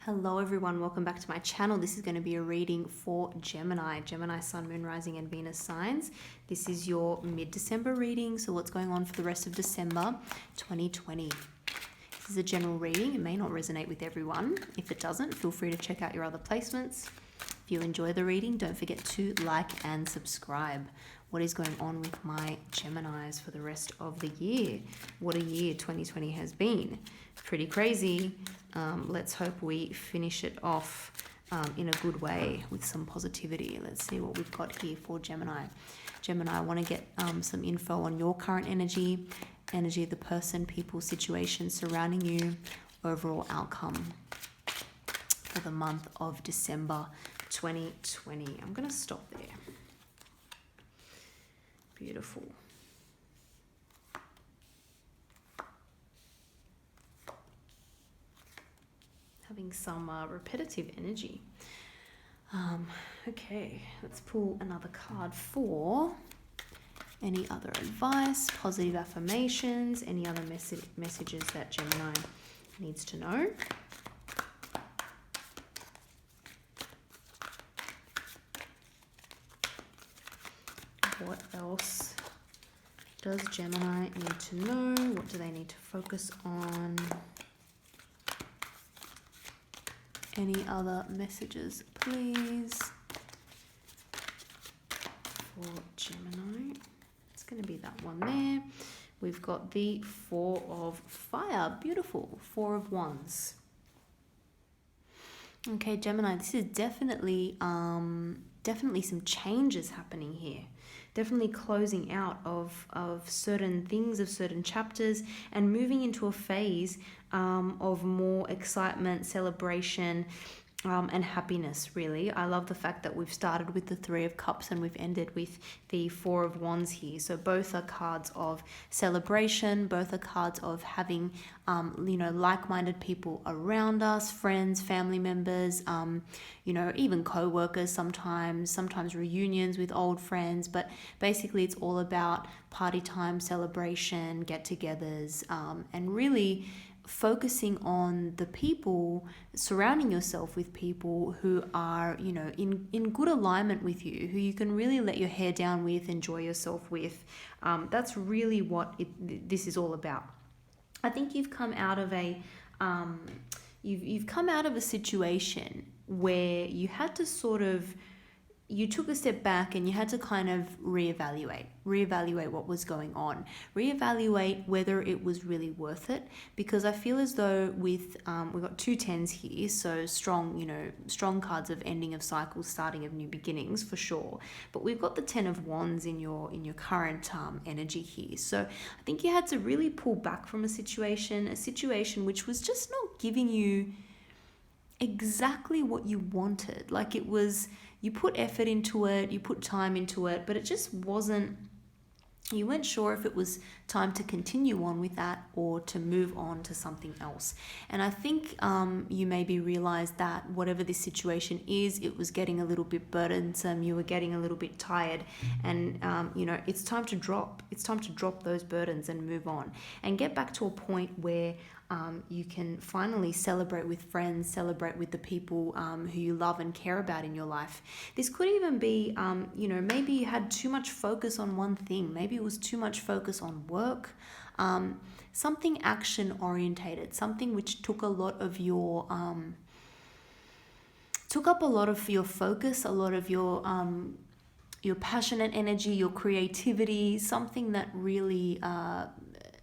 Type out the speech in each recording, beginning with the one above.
Hello everyone, welcome back to my channel. This is going to be a reading for Gemini, Sun, Moon, Rising and Venus signs. This is your mid-December reading, so what's going on for the rest of December 2020. This is a general reading. It may not resonate with everyone. If it doesn't, feel free to check out your other placements. If you enjoy the reading, don't forget to like and subscribe. What is going on with my Geminis for the rest of the year? What a year 2020 has been. Pretty crazy. Let's hope we finish it off in a good way with some positivity. Let's see what we've got here for Gemini. Gemini, I want to get some info on your current energy of the person, people, situation surrounding you, overall outcome for the month of December 2020. I'm going to stop there. Beautiful. Having some repetitive energy. Okay, let's pull another card for any other advice, positive affirmations, any other messages that Gemini needs to know. What else does Gemini need to know? What do they need to focus on? Any other messages, please, for Gemini? It's going to be that one there. We've got the Four of Fire. Beautiful. Four of Wands. Okay, Gemini, this is definitely some changes happening here. Definitely closing out of certain things, of certain chapters, and moving into a phase of more excitement, celebration, and happiness, really. I love the fact that we've started with the Three of Cups and we've ended with the Four of Wands here. So both are cards of celebration, both are cards of having, like-minded people around us, friends, family members, even co-workers sometimes reunions with old friends. But basically it's all about party time, celebration, get-togethers, and really focusing on the people, surrounding yourself with people who are, in good alignment with you, who you can really let your hair down with, enjoy yourself with. That's really what this is all about. I think you've come out of you've come out of a situation where you had to you took a step back and you had to kind of reevaluate what was going on, reevaluate whether it was really worth it, because I feel as though with we've got two tens here, so strong cards of ending of cycles, starting of new beginnings for sure, but we've got the Ten of Wands in your current energy here. So I think you had to really pull back from a situation which was just not giving you exactly what you wanted. Like, it was, you put effort into it, you put time into it, but it just wasn't, you weren't sure if it was time to continue on with that or to move on to something else. And I think you maybe realized that whatever this situation is, it was getting a little bit burdensome, you were getting a little bit tired, and it's time to drop those burdens and move on and get back to a point where you can finally celebrate with friends, celebrate with the people who you love and care about in your life. This could even be, maybe you had too much focus on one thing. Maybe it was too much focus on work, something action orientated, something which took a lot of your, took up a lot of your focus, a lot of your passionate energy, your creativity, something that really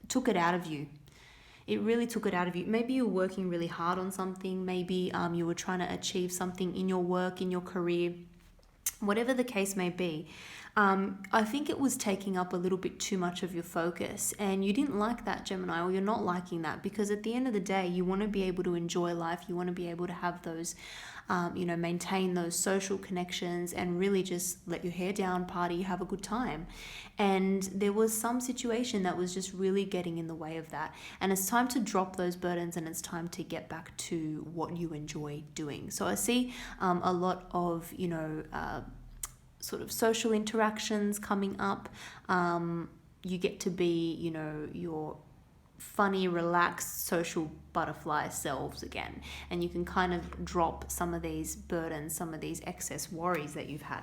took it out of you. It really took it out of you. Maybe you were working really hard on something. Maybe you were trying to achieve something in your work, in your career, whatever the case may be. I think it was taking up a little bit too much of your focus, and you didn't like that, Gemini, or you're not liking that, because at the end of the day, you want to be able to enjoy life. You want to be able to have those, maintain those social connections and really just let your hair down, party, have a good time. And there was some situation that was just really getting in the way of that. And it's time to drop those burdens, and it's time to get back to what you enjoy doing. So I see a lot of, sort of social interactions coming up. You get to be, your funny, relaxed, social butterfly selves again. And you can kind of drop some of these burdens, some of these excess worries that you've had.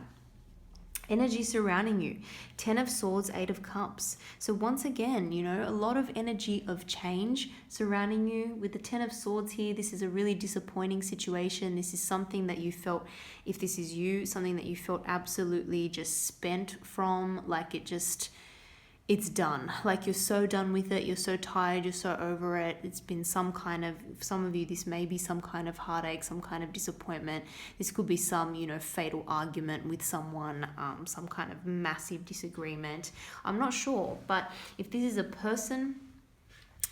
Energy surrounding you, 10 of swords, 8 of cups. So once again, a lot of energy of change surrounding you. With the 10 of swords here, this is a really disappointing situation. This is something that you felt, if this is you, something that you felt absolutely just spent from, like it's done. Like you're so done with it, you're so tired, you're so over it. It's been some of you, this may be some kind of heartache, some kind of disappointment. This could be some, fatal argument with someone, some kind of massive disagreement. I'm not sure, but if this is a person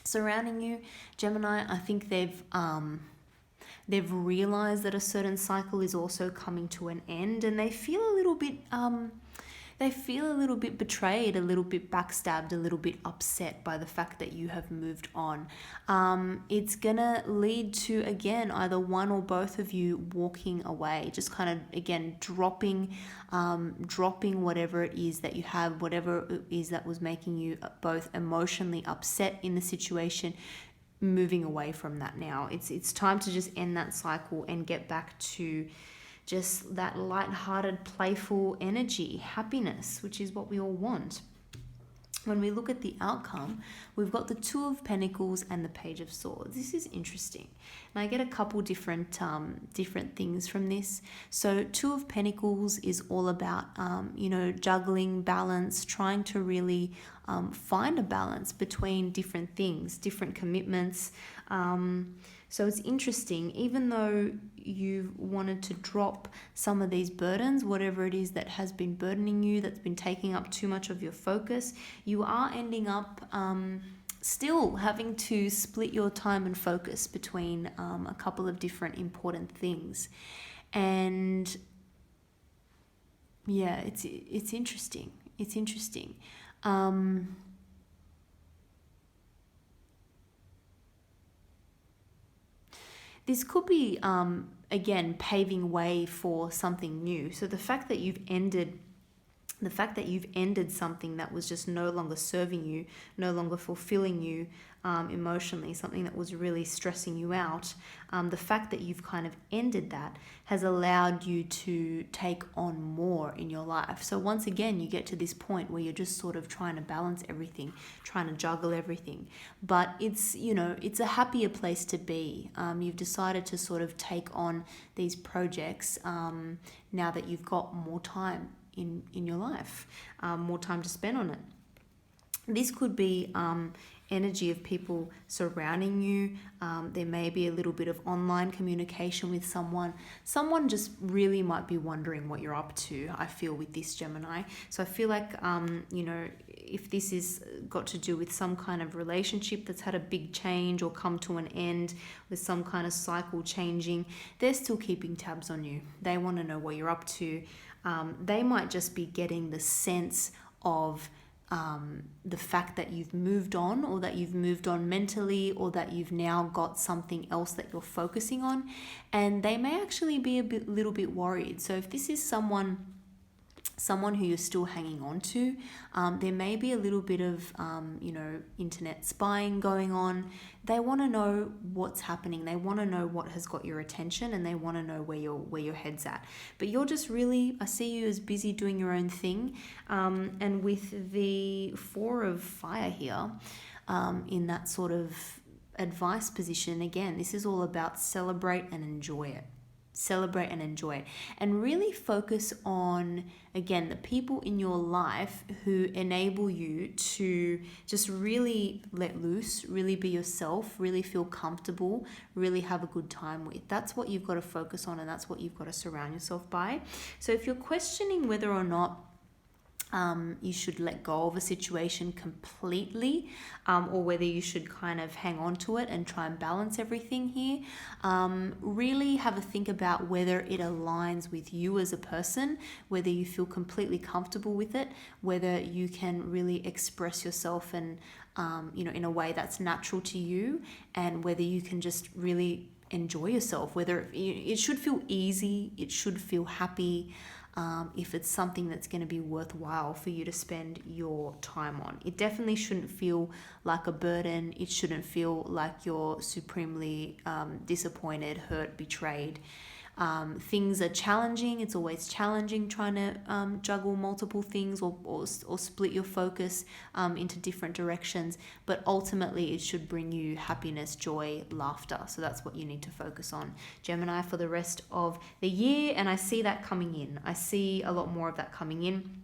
surrounding you, Gemini, I think they've realized that a certain cycle is also coming to an end, and they feel a little bit betrayed, a little bit backstabbed, a little bit upset by the fact that you have moved on. It's gonna lead to, again, either one or both of you walking away, just kind of, again, dropping whatever it is that you have, whatever it is that was making you both emotionally upset in the situation, moving away from that now. It's time to just end that cycle and get back to just that light-hearted, playful energy, happiness, which is what we all want. When we look at the outcome, we've got the 2 of Pentacles and the Page of Swords. This is interesting. And I get a couple different things from this. So 2 of Pentacles is all about, juggling, balance, trying to really find a balance between different things, different commitments. So it's interesting, even though you've wanted to drop some of these burdens, whatever it is that has been burdening you, that's been taking up too much of your focus, you are ending up still having to split your time and focus between a couple of different important things. And yeah, it's interesting. It's interesting. This could be, again, paving way for something new. So the fact that you've ended something that was just no longer serving you, no longer fulfilling you emotionally, something that was really stressing you out, the fact that you've kind of ended that has allowed you to take on more in your life. So once again, you get to this point where you're just sort of trying to balance everything, trying to juggle everything. But it's a happier place to be. You've decided to sort of take on these projects now that you've got more time in your life, more time to spend on it. This could be energy of people surrounding you. There may be a little bit of online communication with someone. Someone just really might be wondering what you're up to, I feel, with this, Gemini. So I feel like, if this is got to do with some kind of relationship that's had a big change or come to an end, with some kind of cycle changing, they're still keeping tabs on you. They want to know what you're up to. They might just be getting the sense of the fact that you've moved on, or that you've moved on mentally, or that you've now got something else that you're focusing on, and they may actually be little bit worried. So if this is someone who you're still hanging on to, there may be a little bit of internet spying going on. They want to know what's happening. They want to know what has got your attention, and they want to know where your head's at. But you're just really, I see you as busy doing your own thing. And with the 4 of Fire here, in that sort of advice position, again, this is all about celebrate and enjoy it. Celebrate and enjoy it, and really focus on, again, the people in your life who enable you to just really let loose, really be yourself, really feel comfortable, really have a good time with. That's what you've got to focus on, and that's what you've got to surround yourself by. So if you're questioning whether or not you should let go of a situation completely, or whether you should kind of hang on to it and try and balance everything here, really have a think about whether it aligns with you as a person, whether you feel completely comfortable with it, whether you can really express yourself and in a way that's natural to you, and whether you can just really enjoy yourself, whether it should feel easy, it should feel happy. if it's something that's going to be worthwhile for you to spend your time on. It definitely shouldn't feel like a burden. It shouldn't feel like you're supremely disappointed, hurt, betrayed. Things are challenging. It's always challenging trying to juggle multiple things or split your focus into different directions. But ultimately, it should bring you happiness, joy, laughter. So that's what you need to focus on, Gemini, for the rest of the year. And I see that coming in. I see a lot more of that coming in.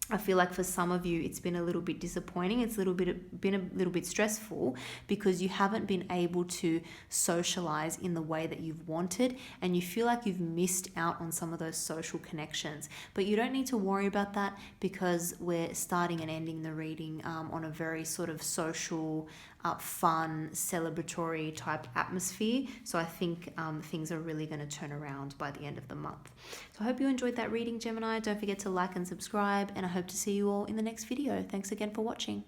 I feel like for some of you, it's been a little bit disappointing. It's been a little bit stressful because you haven't been able to socialize in the way that you've wanted, and you feel like you've missed out on some of those social connections. But you don't need to worry about that because we're starting and ending the reading on a very sort of social, fun, celebratory type atmosphere. So I think things are really going to turn around by the end of the month. So I hope you enjoyed that reading, Gemini. Don't forget to like and subscribe, and I hope to see you all in the next video. Thanks again for watching.